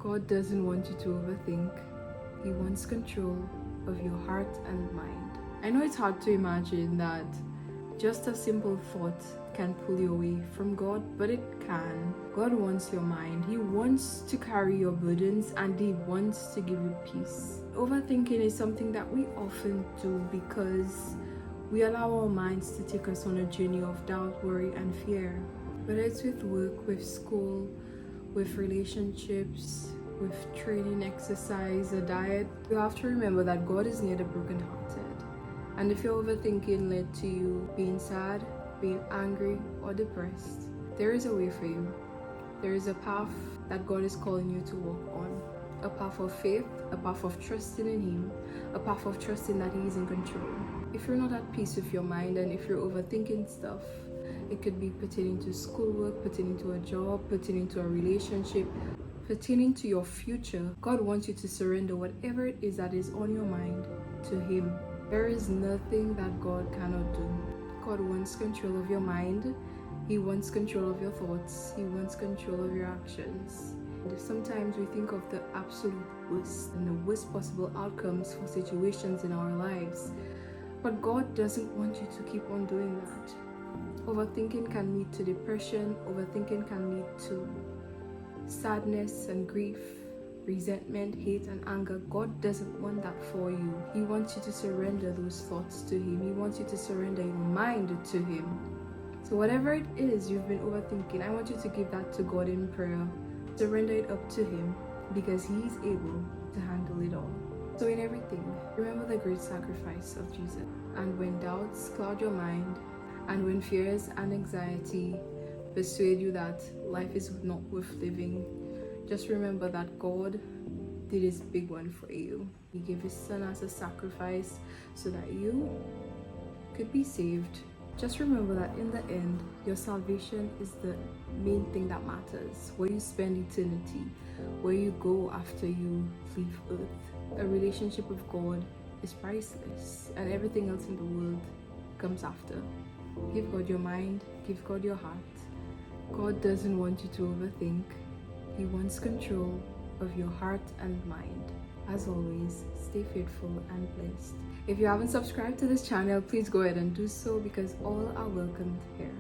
God doesn't want you to overthink. He wants control of your heart and mind. I know it's hard to imagine that just a simple thought can pull you away from God, but it can. God wants your mind. He wants to carry your burdens, and He wants to give you peace. Overthinking is something that we often do because we allow our minds to take us on a journey of doubt, worry, and fear. Whether it's with work, with school, with relationships, with training, exercise, a diet, you have to remember that God is near the brokenhearted. And if your overthinking led to you being sad, being angry, or depressed, there is a way for you. There is a path that God is calling you to walk on. A path of faith, a path of trusting in Him, a path of trusting that He is in control. If you're not at peace with your mind and if you're overthinking stuff, it could be pertaining to schoolwork, pertaining to a job, pertaining to a relationship, pertaining to your future. God wants you to surrender whatever it is that is on your mind to Him. There is nothing that God cannot do. God wants control of your mind. He wants control of your thoughts. He wants control of your actions. And sometimes we think of the absolute worst and the worst possible outcomes for situations in our lives. But God doesn't want you to keep on doing that. Overthinking can lead to depression. Overthinking can lead to sadness and grief, resentment, hate, and anger. God doesn't want that for you. He wants you to surrender those thoughts to Him. He wants you to surrender your mind to Him. So whatever it is you've been overthinking, I want you to give that to God in prayer. Surrender it up to Him because He is able to handle it all. So in everything, remember the great sacrifice of Jesus. And when doubts cloud your mind, and when fears and anxiety persuade you that life is not worth living, just remember that God did His big one for you. He gave His Son as a sacrifice so that you could be saved. Just remember that in the end, your salvation is the main thing that matters. Where you spend eternity, where you go after you leave earth. A relationship with God is priceless, and everything else in the world comes after. Give God your mind, give God your heart. God doesn't want you to overthink. He wants control of your heart and mind. As always, stay faithful and blessed. If you haven't subscribed to this channel, please go ahead and do so because all are welcomed here.